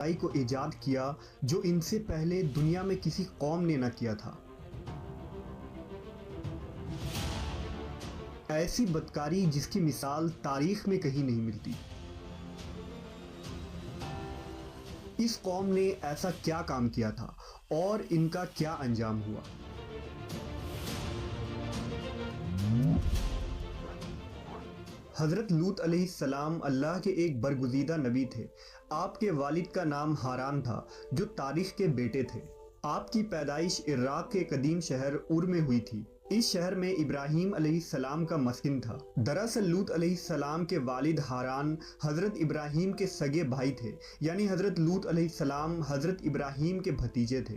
AI کو ایجاد کیا جو ان سے پہلے دنیا میں کسی قوم نے نہ کیا تھا۔ ایسی بدکاری جس کی مثال تاریخ میں کہیں نہیں ملتی۔ اس قوم نے ایسا کیا کام کیا تھا اور ان کا کیا انجام ہوا؟ حضرت لوط علیہ السلام اللہ کے ایک برگزیدہ نبی تھے۔ آپ کے والد کا نام ہاران تھا جو تاریخ کے بیٹے تھے۔ آپ کی پیدائش عراق کے قدیم شہر اور میں ہوئی تھی۔ اس شہر میں ابراہیم علیہ السلام کا مسکن تھا۔ دراصل لوط علیہ السلام کے والد ہاران حضرت ابراہیم کے سگے بھائی تھے، یعنی حضرت لوط علیہ السلام حضرت ابراہیم کے بھتیجے تھے۔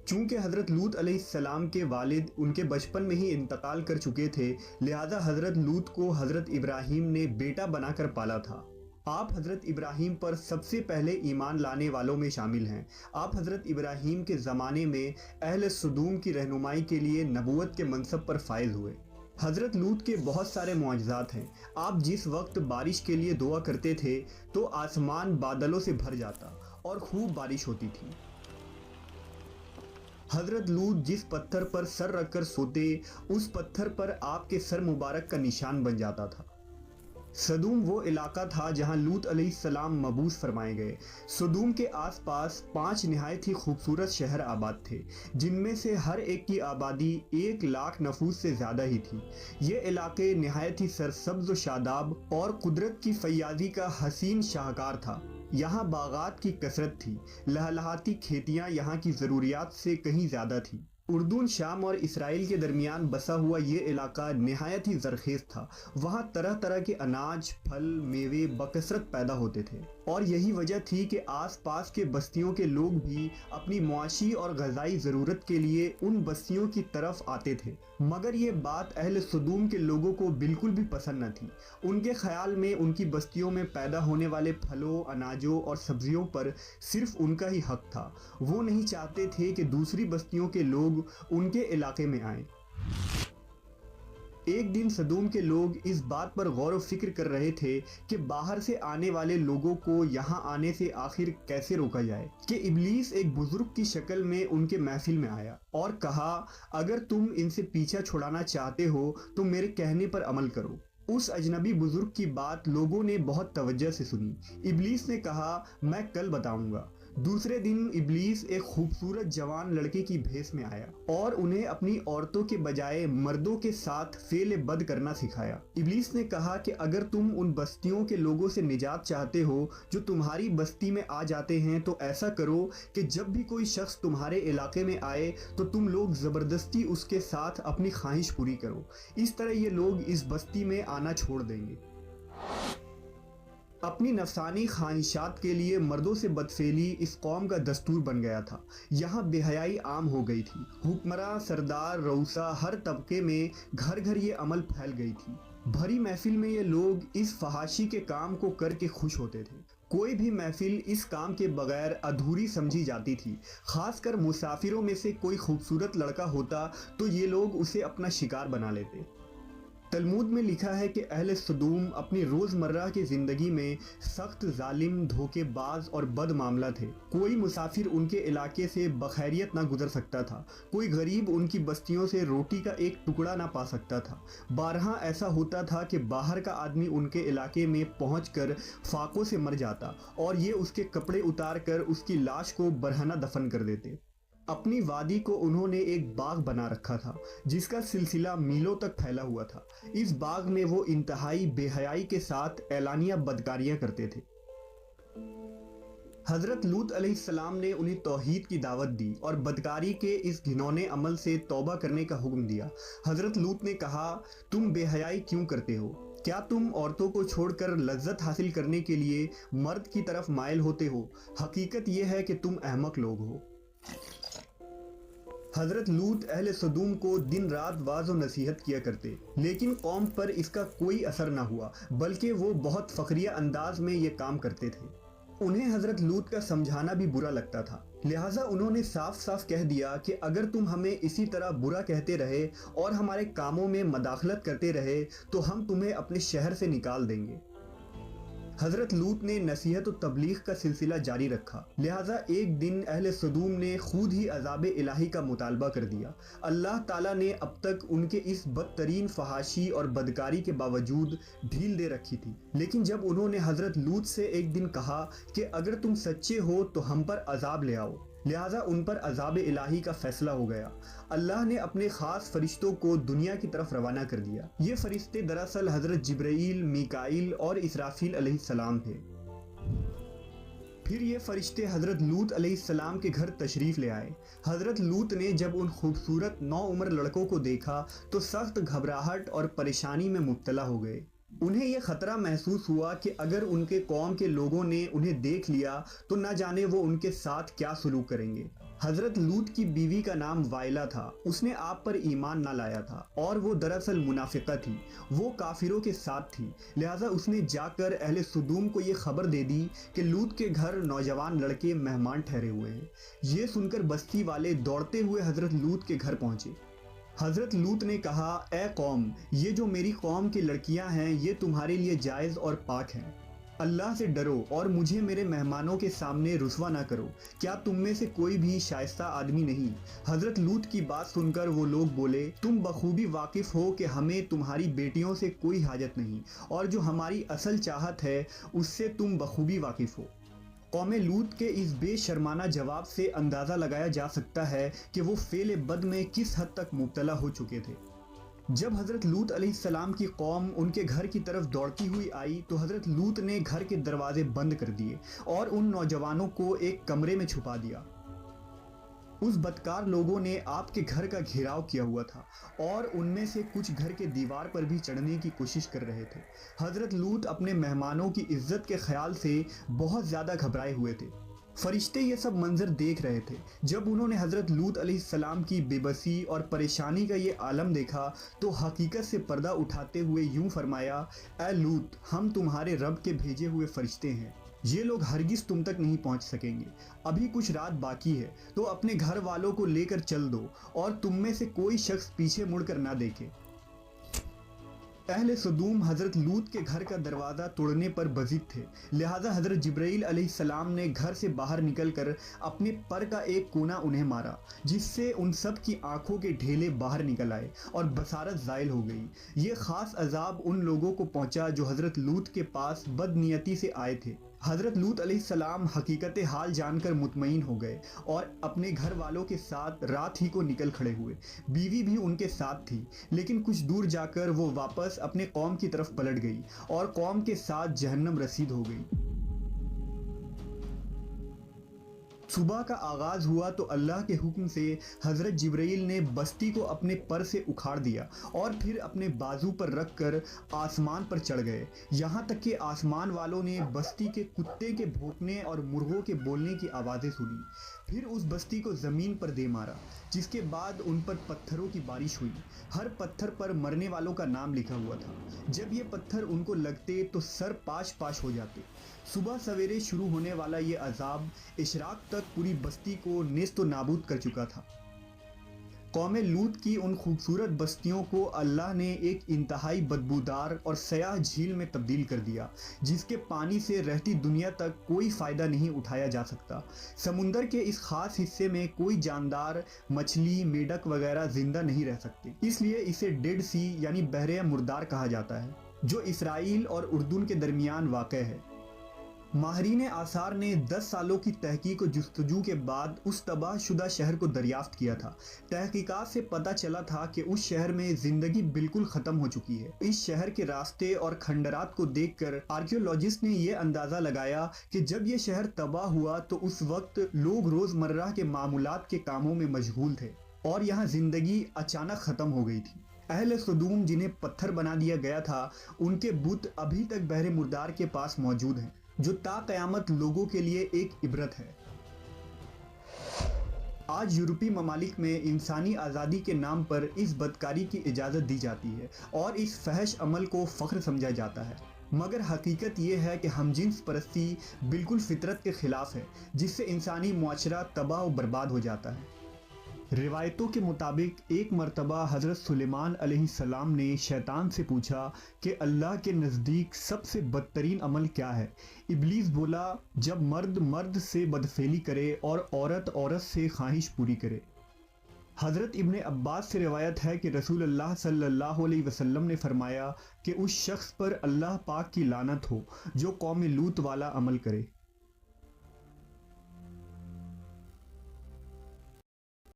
چونکہ حضرت لوط علیہ السلام کے والد ان کے بچپن میں ہی انتقال کر چکے تھے، لہذا حضرت لوط کو حضرت ابراہیم نے بیٹا بنا کر پالا تھا۔ آپ حضرت ابراہیم پر سب سے پہلے ایمان لانے والوں میں شامل ہیں۔ آپ حضرت ابراہیم کے زمانے میں اہل سدوم کی رہنمائی کے لیے نبوت کے منصب پر فائز ہوئے۔ حضرت لوط کے بہت سارے معجزات ہیں۔ آپ جس وقت بارش کے لیے دعا کرتے تھے تو آسمان بادلوں سے بھر جاتا اور خوب بارش ہوتی تھی۔ حضرت لوط جس پتھر پر سر رکھ کر سوتے، اس پتھر پر آپ کے سر مبارک کا نشان بن جاتا تھا۔ سدوم وہ علاقہ تھا جہاں لوط علیہ السلام مبعوث فرمائے گئے۔ سدوم کے آس پاس 5 نہایت ہی خوبصورت شہر آباد تھے، جن میں سے ہر ایک کی آبادی 1,00,000 نفوس سے زیادہ ہی تھی۔ یہ علاقے نہایت ہی سرسبز و شاداب اور قدرت کی فیاضی کا حسین شاہکار تھا۔ یہاں باغات کی کثرت تھی، لہلہاتی کھیتیاں یہاں کی ضروریات سے کہیں زیادہ تھیں۔ اردن، شام اور اسرائیل کے درمیان بسا ہوا یہ علاقہ نہایت ہی زرخیز تھا۔ وہاں طرح طرح کے اناج، پھل، میوے بکثرت پیدا ہوتے تھے، اور یہی وجہ تھی کہ آس پاس کے بستیوں کے لوگ بھی اپنی معاشی اور غذائی ضرورت کے لیے ان بستیوں کی طرف آتے تھے۔ مگر یہ بات اہل سدوم کے لوگوں کو بالکل بھی پسند نہ تھی۔ ان کے خیال میں ان کی بستیوں میں پیدا ہونے والے پھلوں، اناجوں اور سبزیوں پر صرف ان کا ہی حق تھا۔ وہ نہیں چاہتے تھے کہ دوسری بستیوں کے لوگ ان کے علاقے میں آئیں۔ ایک دن سدوم کے لوگ اس بات پر غور و فکر کر رہے تھے کہ باہر سے آنے والے لوگوں کو یہاں آنے سے آخر کیسے روکا جائے، کہ ابلیس ایک بزرگ کی شکل میں ان کے محفل میں آیا اور کہا، اگر تم ان سے پیچھا چھڑانا چاہتے ہو تو میرے کہنے پر عمل کرو۔ اس اجنبی بزرگ کی بات لوگوں نے بہت توجہ سے سنی۔ ابلیس نے کہا، میں کل بتاؤں گا۔ دوسرے دن ابلیس ایک خوبصورت جوان لڑکے کی بھیس میں آیا اور انہیں اپنی عورتوں کے بجائے مردوں کے ساتھ فعل بد کرنا سکھایا۔ ابلیس نے کہا کہ اگر تم ان بستیوں کے لوگوں سے نجات چاہتے ہو جو تمہاری بستی میں آ جاتے ہیں تو ایسا کرو کہ جب بھی کوئی شخص تمہارے علاقے میں آئے تو تم لوگ زبردستی اس کے ساتھ اپنی خواہش پوری کرو۔ اس طرح یہ لوگ اس بستی میں آنا چھوڑ دیں گے۔ اپنی نفسانی خواہشات کے لیے مردوں سے بدفعلی اس قوم کا دستور بن گیا تھا۔ یہاں بے حیائی عام ہو گئی تھی۔ حکمراں، سردار، رؤسا، ہر طبقے میں گھر گھر یہ عمل پھیل گئی تھی۔ بھری محفل میں یہ لوگ اس فحاشی کے کام کو کر کے خوش ہوتے تھے۔ کوئی بھی محفل اس کام کے بغیر ادھوری سمجھی جاتی تھی۔ خاص کر مسافروں میں سے کوئی خوبصورت لڑکا ہوتا تو یہ لوگ اسے اپنا شکار بنا لیتے۔ تلمود میں لکھا ہے کہ اہل سدوم اپنی روزمرہ کی زندگی میں سخت ظالم، دھوکے باز اور بد معاملہ تھے۔ کوئی مسافر ان کے علاقے سے بخیریت نہ گزر سکتا تھا۔ کوئی غریب ان کی بستیوں سے روٹی کا ایک ٹکڑا نہ پا سکتا تھا۔ بارہا ایسا ہوتا تھا کہ باہر کا آدمی ان کے علاقے میں پہنچ کر فاقوں سے مر جاتا اور یہ اس کے کپڑے اتار کر اس کی لاش کو برہنہ دفن کر دیتے۔ اپنی وادی کو انہوں نے ایک باغ بنا رکھا تھا جس کا سلسلہ میلوں تک پھیلا ہوا تھا۔ اس باغ میں وہ انتہائی بے حیائی کے ساتھ اعلانیہ بدکاریاں کرتے تھے۔ حضرت لوط علیہ السلام نے انہیں توحید کی دعوت دی اور بدکاری کے اس گھنونے عمل سے توبہ کرنے کا حکم دیا۔ حضرت لوط نے کہا، تم بے حیائی کیوں کرتے ہو؟ کیا تم عورتوں کو چھوڑ کر لذت حاصل کرنے کے لیے مرد کی طرف مائل ہوتے ہو؟ حقیقت یہ ہے کہ تم احمق لوگ ہو۔ حضرت لوط اہل سدوم کو دن رات واعظ و نصیحت کیا کرتے، لیکن قوم پر اس کا کوئی اثر نہ ہوا، بلکہ وہ بہت فخریہ انداز میں یہ کام کرتے تھے۔ انہیں حضرت لوط کا سمجھانا بھی برا لگتا تھا، لہٰذا انہوں نے صاف صاف کہہ دیا کہ اگر تم ہمیں اسی طرح برا کہتے رہے اور ہمارے کاموں میں مداخلت کرتے رہے تو ہم تمہیں اپنے شہر سے نکال دیں گے۔ حضرت لوط نے نصیحت و تبلیغ کا سلسلہ جاری رکھا، لہٰذا ایک دن اہل سدوم نے خود ہی عذاب الہی کا مطالبہ کر دیا۔ اللہ تعالیٰ نے اب تک ان کے اس بدترین فحاشی اور بدکاری کے باوجود ڈھیل دے رکھی تھی، لیکن جب انہوں نے حضرت لوط سے ایک دن کہا کہ اگر تم سچے ہو تو ہم پر عذاب لے آؤ، لہٰذا ان پر عذاب الہی کا فیصلہ ہو گیا۔ اللہ نے اپنے خاص فرشتوں کو دنیا کی طرف روانہ کر دیا۔ یہ فرشتے دراصل حضرت جبرائیل، میکائیل اور اسرافیل علیہ السلام تھے۔ پھر یہ فرشتے حضرت لوط علیہ السلام کے گھر تشریف لے آئے۔ حضرت لوط نے جب ان خوبصورت نوعمر لڑکوں کو دیکھا تو سخت گھبراہٹ اور پریشانی میں مبتلا ہو گئے۔ انہیں یہ خطرہ محسوس ہوا کہ اگر ان کے قوم کے لوگوں نے انہیں دیکھ لیا تو نہ جانے وہ ان کے ساتھ کیا سلوک کریں گے۔ حضرت لوط کی بیوی کا نام وائلہ تھا، اس نے آپ پر ایمان نہ لایا تھا اور وہ دراصل منافقہ تھی، وہ کافروں کے ساتھ تھی، لہٰذا اس نے جا کر اہل سدوم کو یہ خبر دے دی کہ لوط کے گھر نوجوان لڑکے مہمان ٹھہرے ہوئے ہیں۔ یہ سن کر بستی والے دوڑتے ہوئے حضرت لوط کے گھر پہنچے۔ حضرت لوط نے کہا، اے قوم، یہ جو میری قوم کی لڑکیاں ہیں یہ تمہارے لیے جائز اور پاک ہیں، اللہ سے ڈرو اور مجھے میرے مہمانوں کے سامنے رسوا نہ کرو، کیا تم میں سے کوئی بھی شائستہ آدمی نہیں؟ حضرت لوط کی بات سن کر وہ لوگ بولے، تم بخوبی واقف ہو کہ ہمیں تمہاری بیٹیوں سے کوئی حاجت نہیں، اور جو ہماری اصل چاہت ہے اس سے تم بخوبی واقف ہو۔ قوم لوط کے اس بے شرمانہ جواب سے اندازہ لگایا جا سکتا ہے کہ وہ فعل بد میں کس حد تک مبتلا ہو چکے تھے۔ جب حضرت لوط علیہ السلام کی قوم ان کے گھر کی طرف دوڑتی ہوئی آئی تو حضرت لوط نے گھر کے دروازے بند کر دیے اور ان نوجوانوں کو ایک کمرے میں چھپا دیا۔ اس بدکار لوگوں نے آپ کے گھر کا گھیراؤ کیا ہوا تھا اور ان میں سے کچھ گھر کے دیوار پر بھی چڑھنے کی کوشش کر رہے تھے۔ حضرت لوط اپنے مہمانوں کی عزت کے خیال سے بہت زیادہ گھبرائے ہوئے تھے۔ فرشتے یہ سب منظر دیکھ رہے تھے۔ جب انہوں نے حضرت لوط علیہ السلام کی بے بسی اور پریشانی کا یہ عالم دیکھا تو حقیقت سے پردہ اٹھاتے ہوئے یوں فرمایا، اے لوط، ہم تمہارے رب کے بھیجے ہوئے فرشتے ہیں، یہ لوگ ہرگز تم تک نہیں پہنچ سکیں گے، ابھی کچھ رات باقی ہے، تو اپنے گھر والوں کو لے کر چل دو اور تم میں سے کوئی شخص پیچھے مڑ کر نہ دیکھے۔ اہل سدوم حضرت لوط کے گھر کا دروازہ توڑنے پر بضد تھے، لہٰذا حضرت جبرائیل علیہ السلام نے گھر سے باہر نکل کر اپنے پر کا ایک کونا انہیں مارا، جس سے ان سب کی آنکھوں کے ڈھیلے باہر نکل آئے اور بصارت زائل ہو گئی۔ یہ خاص عذاب ان لوگوں کو پہنچا جو حضرت لوط کے پاس بد نیتی سے آئے تھے۔ حضرت لوط علیہ السلام حقیقت حال جان کر مطمئن ہو گئے اور اپنے گھر والوں کے ساتھ رات ہی کو نکل کھڑے ہوئے۔ بیوی بھی ان کے ساتھ تھی، لیکن کچھ دور جا کر وہ واپس اپنے قوم کی طرف پلٹ گئی اور قوم کے ساتھ جہنم رسید ہو گئی۔ صبح کا آغاز ہوا تو اللہ کے حکم سے حضرت جبرائیل نے بستی کو اپنے پر سے اکھاڑ دیا اور پھر اپنے بازو پر رکھ کر آسمان پر چڑھ گئے، یہاں تک کہ آسمان والوں نے بستی کے کتے کے بھونکنے اور مرغوں کے بولنے کی آوازیں سنی۔ پھر اس بستی کو زمین پر دے مارا، جس کے بعد ان پر پتھروں کی بارش ہوئی۔ ہر پتھر پر مرنے والوں کا نام لکھا ہوا تھا۔ جب یہ پتھر ان کو لگتے تو سر پاش پاش ہو جاتے۔ صبح سویرے شروع ہونے والا یہ عذاب اشراق تک پوری بستی کو نیست و نابود کر چکا تھا۔ قوم لوط کی ان خوبصورت بستیوں کو اللہ نے ایک انتہائی بدبودار اور سیاہ جھیل میں تبدیل کر دیا، جس کے پانی سے رہتی دنیا تک کوئی فائدہ نہیں اٹھایا جا سکتا۔ سمندر کے اس خاص حصے میں کوئی جاندار، مچھلی، میڈک وغیرہ زندہ نہیں رہ سکتے، اس لیے اسے ڈیڈ سی یعنی بحر مردار کہا جاتا ہے، جو اسرائیل اور اردن کے درمیان واقع ہے۔ ماہرین آثار نے 10 سالوں کی تحقیق و جستجو کے بعد اس تباہ شدہ شہر کو دریافت کیا تھا۔ تحقیقات سے پتہ چلا تھا کہ اس شہر میں زندگی بالکل ختم ہو چکی ہے۔ اس شہر کے راستے اور کھنڈرات کو دیکھ کر آرکیولوجسٹ نے یہ اندازہ لگایا کہ جب یہ شہر تباہ ہوا تو اس وقت لوگ روزمرہ کے معمولات کے کاموں میں مشغول تھے اور یہاں زندگی اچانک ختم ہو گئی تھی۔ اہل سدوم جنہیں پتھر بنا دیا گیا تھا، ان کے بت ابھی تک بحر مردار کے پاس موجود ہیں، جو تا قیامت لوگوں کے لیے ایک عبرت ہے۔ آج یورپی ممالک میں انسانی آزادی کے نام پر اس بدکاری کی اجازت دی جاتی ہے اور اس فحش عمل کو فخر سمجھا جاتا ہے، مگر حقیقت یہ ہے کہ ہم جنس پرستی بالکل فطرت کے خلاف ہے، جس سے انسانی معاشرہ تباہ و برباد ہو جاتا ہے۔ روایتوں کے مطابق ایک مرتبہ حضرت سلیمان علیہ السلام نے شیطان سے پوچھا کہ اللہ کے نزدیک سب سے بدترین عمل کیا ہے؟ ابلیس بولا، جب مرد مرد سے بدفعلی کرے اور عورت عورت سے خواہش پوری کرے۔ حضرت ابن عباس سے روایت ہے کہ رسول اللہ صلی اللہ علیہ وسلم نے فرمایا کہ اس شخص پر اللہ پاک کی لعنت ہو جو قوم لوط والا عمل کرے۔